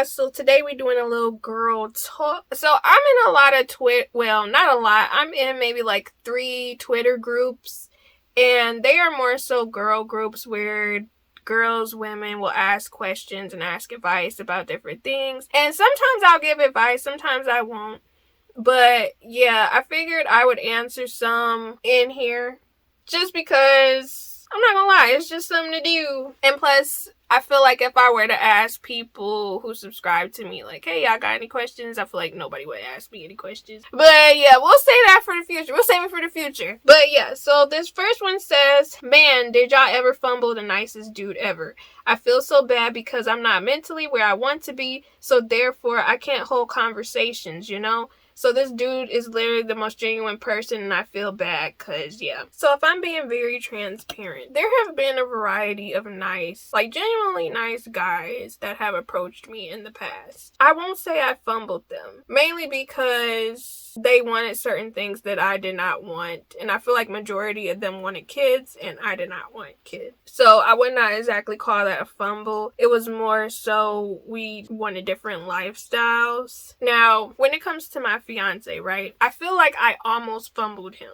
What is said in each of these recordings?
guys, so today we're doing a little girl talk. So I'm in a lot of not a lot, I'm in maybe like 3 Twitter groups, and they are more so girl groups where women will ask questions and ask advice about different things. And sometimes I'll give advice, sometimes I won't. But yeah, I figured I would answer some in here just because I'm not gonna lie, it's just something to do. And plus, I feel like if I were to ask people who subscribe to me, like, hey, y'all got any questions? I feel like nobody would ask me any questions. But yeah, we'll save that for the future. We'll save it for the future. But yeah, so this first one says, man, did y'all ever fumble the nicest dude ever? I feel so bad because I'm not mentally where I want to be, so therefore I can't hold conversations, you know? So this dude is literally the most genuine person, and I feel bad because, yeah. So if I'm being very transparent, there have been a variety of nice, like genuinely nice guys that have approached me in the past. I won't say I fumbled them, mainly because they wanted certain things that I did not want, and I feel like majority of them wanted kids, and I did not want kids. So I would not exactly call that a fumble. It was more so we wanted different lifestyles. Now, when it comes to my fiance, right, I feel like I almost fumbled him.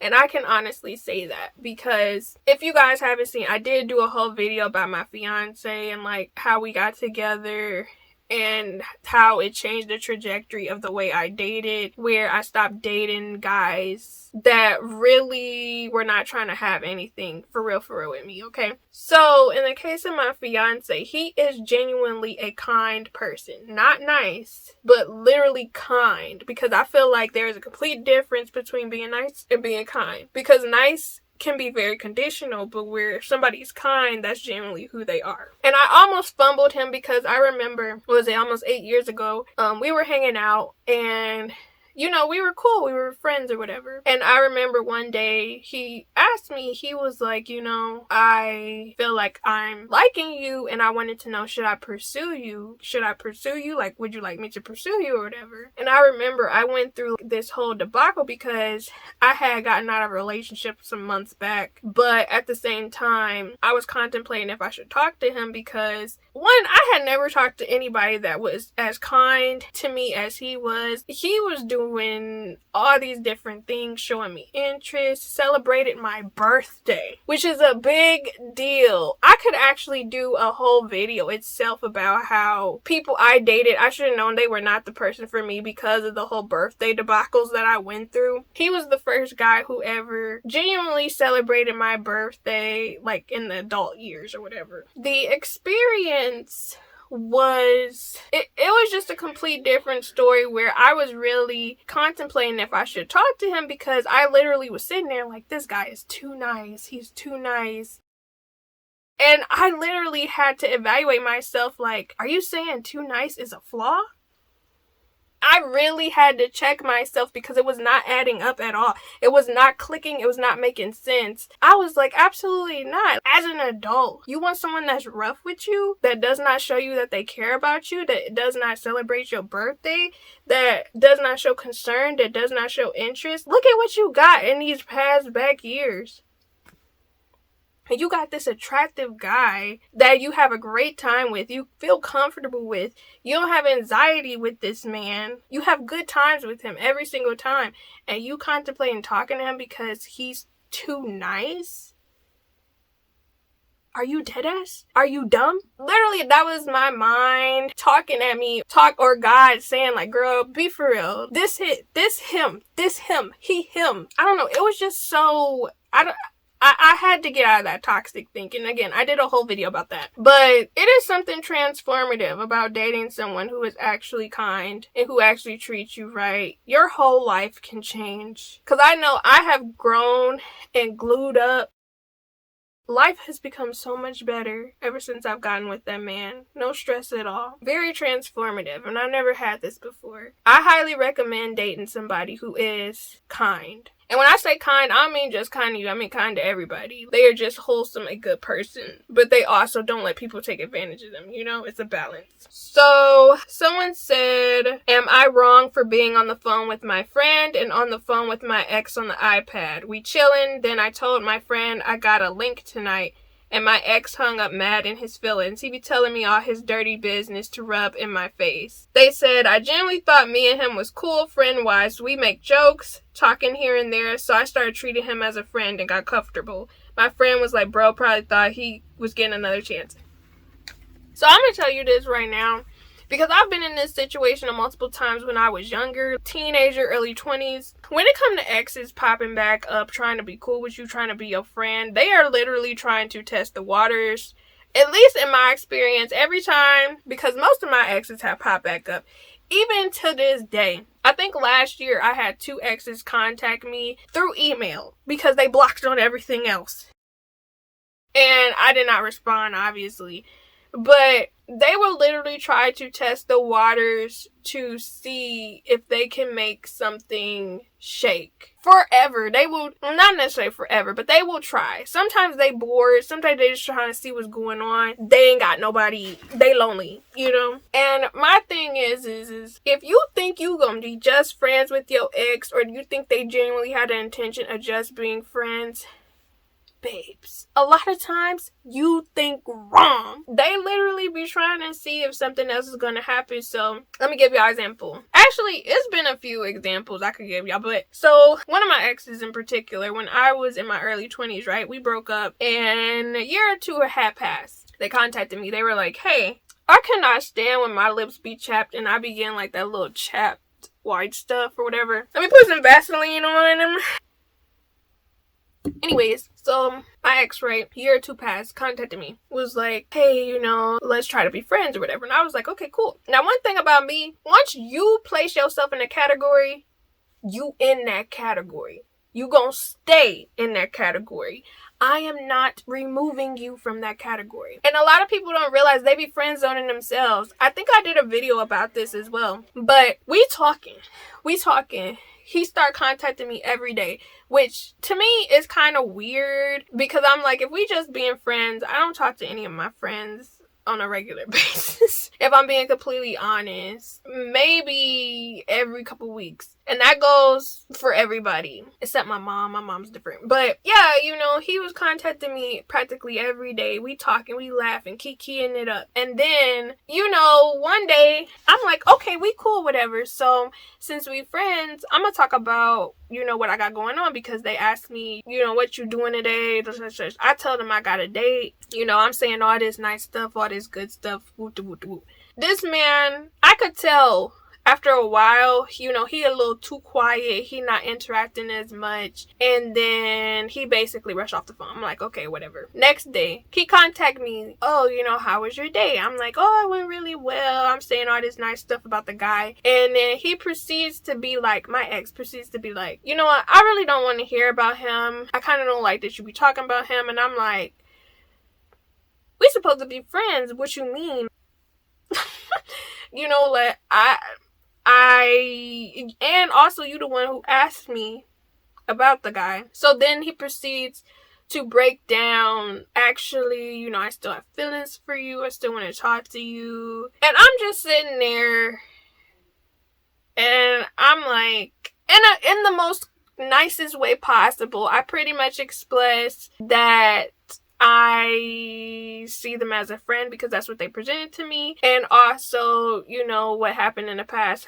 And I can honestly say that because if you guys haven't seen, I did do a whole video about my fiance and like how we got together and how it changed the trajectory of the way I dated, where I stopped dating guys that really were not trying to have anything for real with me, okay? So in the case of my fiance, he is genuinely a kind person. Not nice, but literally kind, because I feel like there is a complete difference between being nice and being kind, because nice can be very conditional, but where somebody's kind, that's generally who they are. And I almost fumbled him because I remember, almost 8 years ago, we were hanging out and you know, we were cool, we were friends or whatever. And I remember one day he asked me, he was like, you know, I feel like I'm liking you and I wanted to know, should I pursue you? Like, would you like me to pursue you or whatever? And I remember I went through this whole debacle because I had gotten out of a relationship some months back, but at the same time, I was contemplating if I should talk to him because, one, I had never talked to anybody that was as kind to me as he was. He was doing all these different things, showing me interest, celebrated my birthday, which is a big deal. I could actually do a whole video itself about how people I dated, I should have known they were not the person for me because of the whole birthday debacles that I went through. He was the first guy who ever genuinely celebrated my birthday, like in the adult years or whatever. The experience was just a complete different story where I was really contemplating if I should talk to him because I literally was sitting there like, this guy is too nice, he's too nice. And I literally had to evaluate myself like, are you saying too nice is a flaw? I really had to check myself because it was not adding up at all. It was not clicking. It was not making sense. I was like, absolutely not. As an adult, you want someone that's rough with you, that does not show you that they care about you, that does not celebrate your birthday, that does not show concern, that does not show interest. Look at what you got in these past back years. And you got this attractive guy that you have a great time with, you feel comfortable with, you don't have anxiety with this man, you have good times with him every single time, and you contemplating talking to him because he's too nice? Are you deadass? Are you dumb? Literally, that was my mind talking at me, or God saying like, girl, be for real. This him, he, him. I don't know, it was just so, I had to get out of that toxic thinking. Again, I did a whole video about that. But it is something transformative about dating someone who is actually kind and who actually treats you right. Your whole life can change. Because I know I have grown and glued up. Life has become so much better ever since I've gotten with that man. No stress at all. Very transformative, and I never had this before. I highly recommend dating somebody who is kind. And when I say kind, I don't mean just kind to you, I mean kind to everybody. They are just wholesome, a good person. But they also don't let people take advantage of them, you know? It's a balance. So, someone said, am I wrong for being on the phone with my friend and on the phone with my ex on the iPad? We chillin', then I told my friend I got a link tonight. and my ex hung up mad in his feelings. He be telling me all his dirty business to rub in my face. They said I genuinely thought me and him was cool friend-wise. We make jokes, talking here and there, so I started treating him as a friend and got comfortable. My friend was like, bro probably thought he was getting another chance. So I'm going to tell you this right now, because I've been in this situation multiple times when I was younger, teenager, early 20s. When it comes to exes popping back up, trying to be cool with you, trying to be your friend, they are literally trying to test the waters. At least in my experience, every time, because most of my exes have popped back up, even to this day. I think last year I had 2 exes contact me through email because they blocked on everything else. And I did not respond, obviously. But they will literally try to test the waters to see if they can make something shake. Forever. They will, not necessarily forever, but they will try. Sometimes they bored. Sometimes they just trying to see what's going on. They ain't got nobody. They lonely, you know? And my thing is if you think you gonna be just friends with your ex, or you think they genuinely had the intention of just being friends, babes, a lot of times you think wrong. They literally be trying to see if something else is gonna happen. So let me give y'all an example. Actually, it's been a few examples I could give y'all, but so one of my exes in particular, when I was in my early 20s, right, we broke up and a year or 2 had passed. They contacted me. They were like, hey, I cannot stand when my lips be chapped and I begin like that little chapped white stuff or whatever. Let me put some Vaseline on them. Anyways, so my ex, right, year or 2 passed, contacted me, was like, hey, you know, let's try to be friends or whatever. And I was like, okay, cool. Now, one thing about me, once you place yourself in a category, you in that category. You gonna stay in that category. I am not removing you from that category. And a lot of people don't realize they be friend zoning themselves. I think I did a video about this as well. But we talking. He started contacting me every day, which to me is kind of weird, because I'm like, if we just being friends, I don't talk to any of my friends on a regular basis. If I'm being completely honest, maybe every couple weeks. And that goes for everybody except my mom. My mom's different. But yeah, you know, he was contacting me practically every day. We talking, we laughing, kikiing it up. And then, you know, one day I'm like, okay, we cool, whatever. So since we friends, I'm gonna talk about, you know, what I got going on, because they asked me, you know, what you doing today? I tell them I got a date. You know, I'm saying all this nice stuff, all this good stuff. This man, I could tell after a while, you know, he a little too quiet. He not interacting as much. And then he basically rushed off the phone. I'm like, okay, whatever. Next day, he contact me. Oh, you know, how was your day? I'm like, oh, it went really well. I'm saying all this nice stuff about the guy. And then he proceeds to be like, my ex proceeds to be like, you know what? I really don't want to hear about him. I kind of don't like that you be talking about him. And I'm like, we supposed to be friends. What you mean? You know, like, and also you the one who asked me about the guy. So then he proceeds to break down, actually, you know, I still have feelings for you. I still want to talk to you. And I'm just sitting there and I'm like, in the most nicest way possible, I pretty much expressed that I see them as a friend because that's what they presented to me. And also, you know, what happened in the past.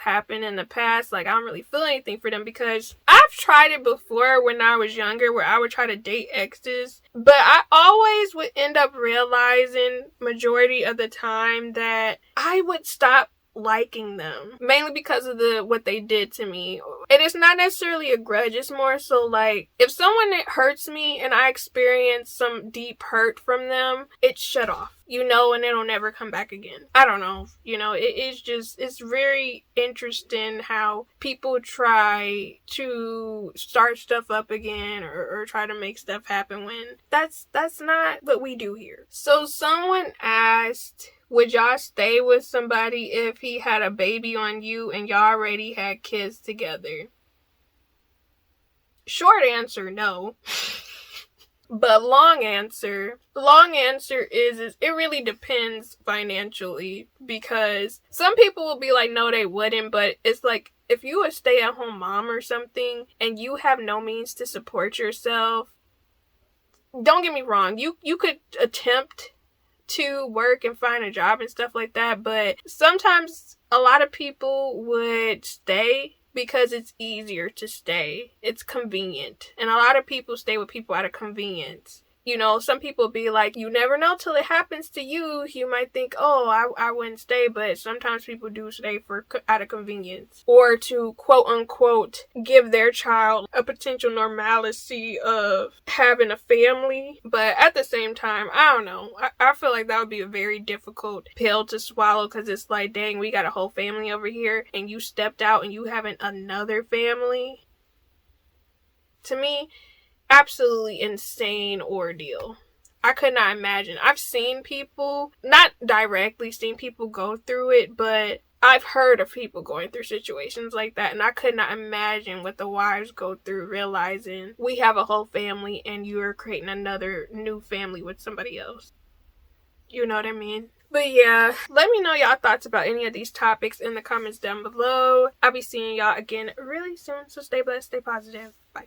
Like, I don't really feel anything for them, because I've tried it before when I was younger, where I would try to date exes. But I always would end up realizing majority of the time that I would stop liking them, mainly because of what they did to me. And it's not necessarily a grudge, it's more so like, if someone hurts me and I experience some deep hurt from them, it's shut off, you know, and it'll never come back again. I don't know, you know, it's very interesting how people try to start stuff up again, or try to make stuff happen, when that's not what we do here. So someone asked, would y'all stay with somebody if he had a baby on you and y'all already had kids together? Short answer, no. But long answer is it really depends financially, because some people will be like, no, they wouldn't. But it's like, if you a stay-at-home mom or something and you have no means to support yourself, don't get me wrong, you could attempt to work and find a job and stuff like that, but sometimes a lot of people would stay because it's easier to stay. It's convenient. And a lot of people stay with people out of convenience. You know, some people be like, you never know till it happens to you. You might think, oh, I wouldn't stay, but sometimes people do stay for out of convenience, or to quote unquote give their child a potential normalcy of having a family. But at the same time, I don't know. I feel like that would be a very difficult pill to swallow, because it's like, dang, we got a whole family over here and you stepped out and you having another family. To me, absolutely insane ordeal. I could not imagine. I've seen people, not directly seen people go through it, but I've heard of people going through situations like that, and I could not imagine what the wives go through realizing we have a whole family and you're creating another new family with somebody else. You know what I mean? But yeah, let me know y'all thoughts about any of these topics in the comments down below. I'll be seeing y'all again really soon, so stay blessed, stay positive. Bye.